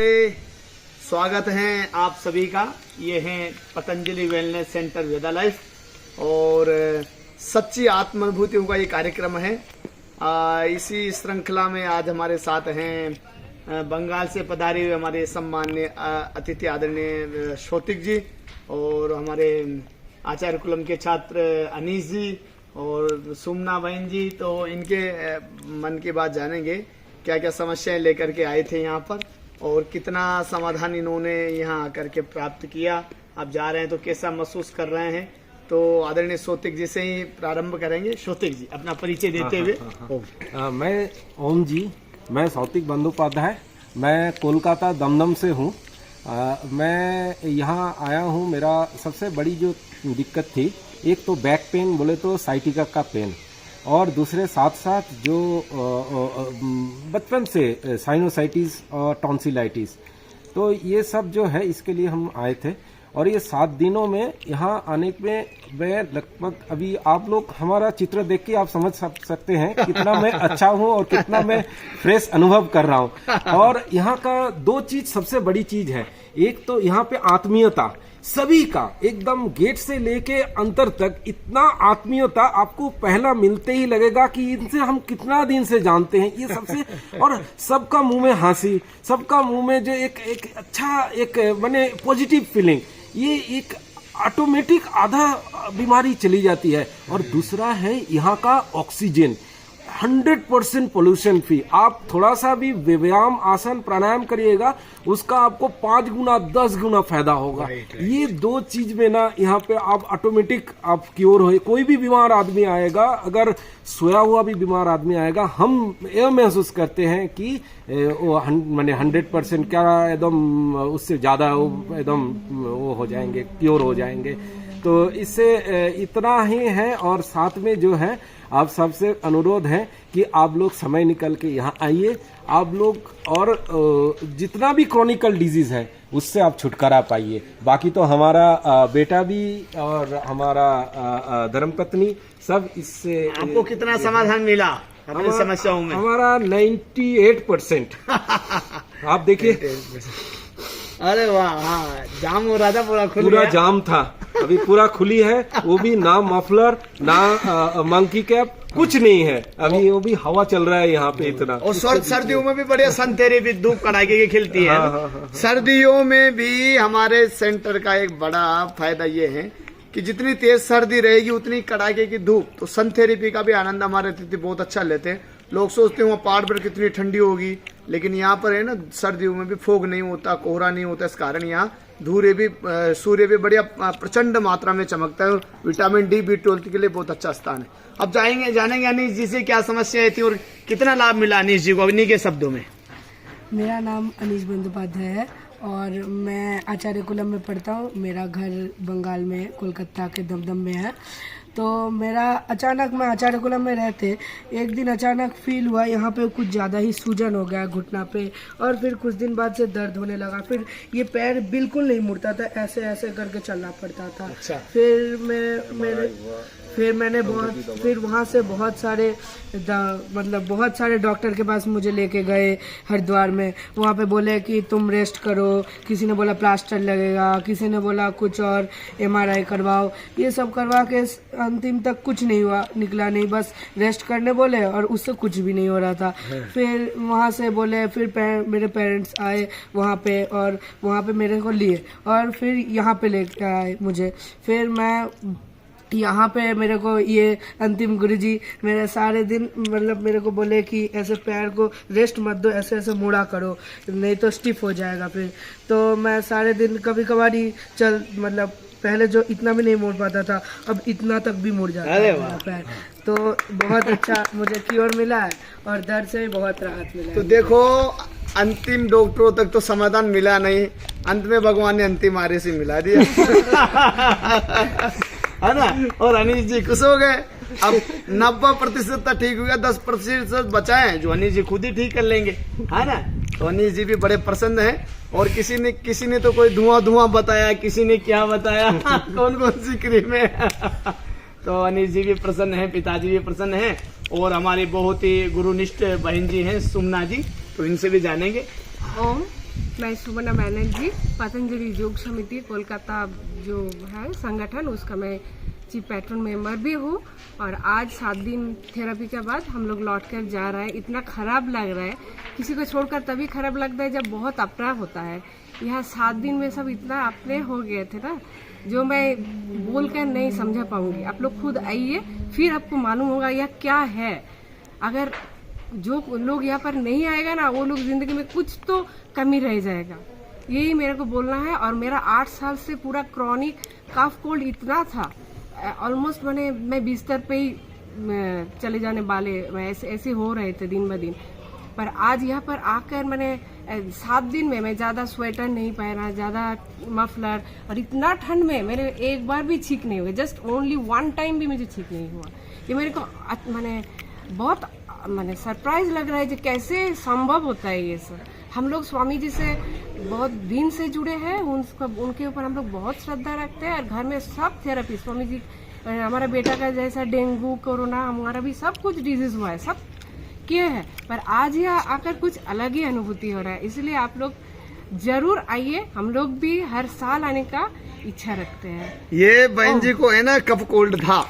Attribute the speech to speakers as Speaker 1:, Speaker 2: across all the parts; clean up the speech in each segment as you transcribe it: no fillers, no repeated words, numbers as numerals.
Speaker 1: नमस्ते, स्वागत है आप सभी का। ये है पतंजलि वेलनेस सेंटर वेदा लाइफ और सच्ची आत्मानुभूतियों का ये कार्यक्रम है। इसी श्रृंखला में आज हमारे साथ हैं बंगाल से पधारे हुए हमारे सम्माननीय अतिथि आदरणीय शौतिक जी और हमारे आचार्य कुलम के छात्र अनीश जी और सुमना बहन जी। तो इनके मन की बात जानेंगे, क्या क्या समस्याएं लेकर के आए थे यहाँ पर और कितना समाधान इन्होंने यहाँ आकर के प्राप्त किया। आप जा रहे हैं तो कैसा महसूस कर रहे हैं। तो आदरणीय शौतिक जी से ही प्रारंभ करेंगे। शौतिक जी अपना परिचय देते हुए।
Speaker 2: मैं ओम जी, मैं शौतिक बंदोपाध्याय, मैं कोलकाता दमदम से हूँ। मैं यहाँ आया हूँ, मेरा सबसे बड़ी जो दिक्कत थी, एक तो बैक पेन बोले तो साइटिका का पेन और दूसरे साथ साथ जो बचपन से साइनोसाइटिस और टॉन्सिलाइटिस, तो ये सब जो है इसके लिए हम आए थे। और ये 7 दिनों में यहाँ आने में मैं लगभग, अभी आप लोग हमारा चित्र देख के आप समझ सकते हैं कितना मैं अच्छा हूँ और कितना मैं फ्रेश अनुभव कर रहा हूँ। और यहाँ का 2 चीज सबसे बड़ी चीज है। एक तो यहाँ पे आत्मीयता, सभी का एकदम गेट से लेके अंतर तक इतना आत्मीयता आपको पहला मिलते ही लगेगा कि इनसे हम कितना दिन से जानते हैं। ये सबसे, और सबका मुंह में हंसी, सबका मुंह में जो एक अच्छा एक माने पॉजिटिव फीलिंग, ये एक ऑटोमेटिक आधा बीमारी चली जाती है। और दूसरा है यहाँ का ऑक्सीजन 100% पोल्यूशन फ्री। आप थोड़ा सा भी व्यायाम, आसन, प्राणायाम करिएगा, उसका आपको 5 गुना 10 गुना फायदा होगा। ये 2 चीज में ना यहाँ पे आप ऑटोमेटिक आप क्योर हो। कोई भी बीमार आदमी आएगा, अगर सोया हुआ भी बीमार आदमी आएगा, हम यह महसूस करते हैं कि वो माने 100% क्या एकदम उससे ज्यादा एकदम वो हो जाएंगे, क्योर हो जाएंगे। तो इससे इतना ही है। और साथ में जो है आप सबसे अनुरोध है कि आप लोग समय निकल के यहाँ आइए, आप लोग, और जितना भी क्रॉनिकल डिजीज है उससे आप छुटकारा पाइए। बाकी तो हमारा बेटा भी और हमारा धर्मपत्नी सब इससे।
Speaker 1: आपको कितना समाधान मिला अपनी समस्याओं में?
Speaker 2: हमारा 98%। आप देखिए,
Speaker 1: अरे वाह, हाँ, जाम हो रहा था, पूरा
Speaker 2: जाम था, अभी पूरा खुली है। वो भी ना मफलर ना मंकी कैप, कुछ नहीं है अभी, वो भी हवा चल रहा है यहाँ पे इतना।
Speaker 1: और सर्दियों में भी बढ़िया संतेरे भी धूप कड़ाके की खिलती है।
Speaker 2: हाँ।
Speaker 1: सर्दियों में भी हमारे सेंटर का एक बड़ा फायदा ये है कि जितनी तेज सर्दी रहेगी उतनी कड़ाके की धूप। तो सन थेरेपी का भी आनंद हमारे अतिथि बहुत अच्छा लेते हैं। लोग सोचते हैं वहाँ पहाड़ पर कितनी ठंडी होगी, लेकिन यहाँ पर है ना, सर्दियों में भी फोग नहीं होता, कोहरा नहीं होता। इस कारण यहाँ सूर्य भी बढ़िया प्रचंड मात्रा में चमकता है। विटामिन डी, B12 के लिए बहुत अच्छा स्थान है। अब जानेंगे अनीश जी से क्या समस्याएं थी और कितना लाभ मिला अनीश जी को, इन्हीं के शब्दों में।
Speaker 3: मेरा नाम अनीश बंदोपाध्याय है और मैं आचार्य कुलम में पढ़ता हूँ। मेरा घर बंगाल में, कोलकाता के दमदम में है। तो मेरा अचानक, मैं आचार्य कुलम में रहते एक दिन अचानक फील हुआ यहाँ पे कुछ ज़्यादा ही सूजन हो गया घुटना पे, और फिर कुछ दिन बाद से दर्द होने लगा। फिर ये पैर बिल्कुल नहीं मुड़ता था, ऐसे ऐसे करके चलना पड़ता था।
Speaker 1: अच्छा।
Speaker 3: फिर मैंने फिर वहाँ से बहुत सारे डॉक्टर के पास मुझे लेके गए हरिद्वार में। वहाँ पे बोले कि तुम रेस्ट करो, किसी ने बोला प्लास्टर लगेगा, किसी ने बोला कुछ और MRI करवाओ। ये सब करवा के अंतिम तक कुछ नहीं हुआ, निकला नहीं, बस रेस्ट करने बोले और उससे कुछ भी नहीं हो रहा था। फिर वहाँ से बोले, फिर मेरे पेरेंट्स आए वहाँ पे और वहाँ पे मेरे को लिए और फिर यहाँ पे लेके आए मुझे। फिर मैं यहाँ पे, मेरे को ये अंतिम गुरुजी मेरे सारे दिन मतलब मेरे को बोले कि ऐसे पैर को रेस्ट मत दो, ऐसे ऐसे मुड़ा करो, नहीं तो स्टिफ हो जाएगा। फिर तो मैं सारे दिन कभी कभार ही मतलब पहले जो इतना भी नहीं मुड़ पाता था, अब इतना तक भी मुड़ जाता है मेरा पैर। तो बहुत अच्छा मुझे क्योर मिला है और दर्द से भी बहुत राहत मिला है।
Speaker 1: तो देखो, अंतिम डॉक्टरों तक तो समाधान मिला नहीं, अंत में भगवान ने अंतिम आरे से मिला दिया। है ना। और अनीश जी खुश हो गए। अब 90% तक ठीक हो गया, 10% बचा है जो अनीश जी खुद ही ठीक कर लेंगे, है ना। तो अनीश जी भी बड़े प्रसन्न हैं। और किसी ने तो कोई धुआं बताया, किसी ने क्या बताया, कौन कौन सी क्रीम है। तो अनीश जी भी प्रसन्न हैं, पिताजी भी प्रसन्न हैं और हमारी बहुत ही गुरुनिष्ठ बहन जी हैं सुमना जी, तो इनसे भी जानेंगे।
Speaker 4: ओम, मैं सुमना बैनर्जी, पतंजलि योग समिति कोलकाता जो है संगठन, उसका मैं चीफ पैट्रन मेंबर भी हूँ। और आज 7 दिन थेरेपी के बाद हम लोग लौट कर जा रहे हैं। इतना खराब लग रहा है, किसी को छोड़कर तभी खराब लगता है जब बहुत अपना होता है। यहाँ 7 दिन में सब इतना अपने हो गए थे ना, जो मैं बोल कर नहीं समझा पाऊंगी। आप लोग खुद आइए, फिर आपको मालूम होगा यह क्या है। अगर जो लोग यहाँ पर नहीं आएगा ना, वो लोग जिंदगी में कुछ तो कमी रह जाएगा। यही मेरे को बोलना है। और मेरा 8 साल से पूरा क्रॉनिक कफ कोल्ड इतना था, ऑलमोस्ट मैं बिस्तर पे ही चले जाने वाले ऐसे हो रहे थे दिन ब दिन। पर आज यहाँ पर आकर 7 दिन में मैं ज्यादा स्वेटर नहीं पहना, ज्यादा मफलर, और इतना ठंड में मेरे एक बार भी छींक नहीं हुए। जस्ट ओनली 1 टाइम भी मुझे छींक नहीं हुआ। ये मेरे को बहुत सरप्राइज लग रहा है कि कैसे संभव होता है ये सब। हम लोग स्वामी जी से बहुत दिन से जुड़े हैं, उनके ऊपर हम लोग बहुत श्रद्धा रखते हैं। और घर में सब थेरेपी स्वामी जी, हमारा बेटा का जैसा डेंगू, कोरोना, हमारा भी सब कुछ डिजीज हुआ है, सब किए हैं। पर आज यहाँ आकर कुछ अलग ही अनुभूति हो रहा है। इसलिए आप लोग जरूर आइए, हम लोग भी हर साल आने का इच्छा रखते हैं।
Speaker 1: ये बहन जी को है ना कफ कोल्ड था,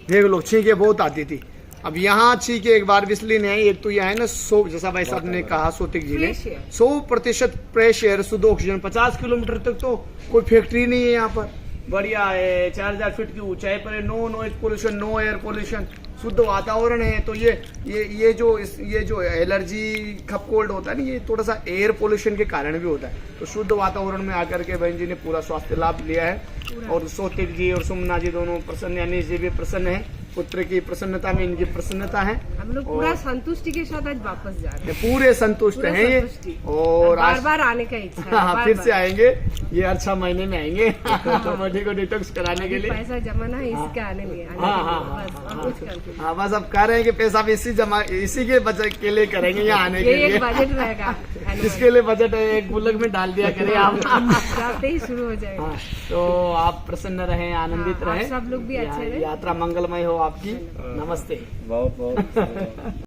Speaker 1: देख लो छींके बहुत आती थी। अब यहाँ छींके एक बार भी इसलिए नहीं आई। एक तो यह है ना 100, जैसा भाई साहब ने कहा सोतिक जी ने, 100% फ्रेश एयर, शुद्ध ऑक्सीजन। 50 किलोमीटर तक तो कोई फैक्ट्री नहीं है यहाँ पर, बढ़िया है। 4000 फीट की ऊंचाई पर है, no noise pollution, no air pollution, शुद्ध वातावरण है। तो ये जो एलर्जी कफ कोल्ड होता है ना, ये थोड़ा सा एयर पोल्यूशन के कारण भी होता है। तो शुद्ध वातावरण में आकर के बहन जी ने पूरा स्वास्थ्य लाभ लिया है। और सोतिक जी और सुमना जी दोनों प्रसन्न, यानी जी भी प्रसन्न है। पुत्र की प्रसन्नता में इनकी प्रसन्नता है।
Speaker 4: हम लोग पूरा संतुष्टि के साथ आज वापस जा रहे हैं।
Speaker 1: पूरे संतुष्ट हैं ये। और
Speaker 4: बार बार आने का इच्छा है।
Speaker 1: हाँ, फिर से आएंगे। ये 6 महीने में आएंगे बॉडी को डिटॉक्स कराने के लिए।
Speaker 4: पैसा जमा ना है इसके आने लिए।
Speaker 1: हाँ, बस अब कह रहे हैं कि पैसा भी इसी के बजट के लिए करेंगे यहाँ आने के लिए।
Speaker 4: बजट रहेगा,
Speaker 1: इसके लिए बजट एक गुल्लक में डाल दिया करें आप,
Speaker 4: जाते ही शुरू हो जाएगा।
Speaker 1: तो आप प्रसन्न रहें, आनंदित रहें,
Speaker 4: सब लोग भी अच्छे रहे,
Speaker 1: यात्रा मंगलमय हो आपकी। नमस्ते।
Speaker 2: बहुत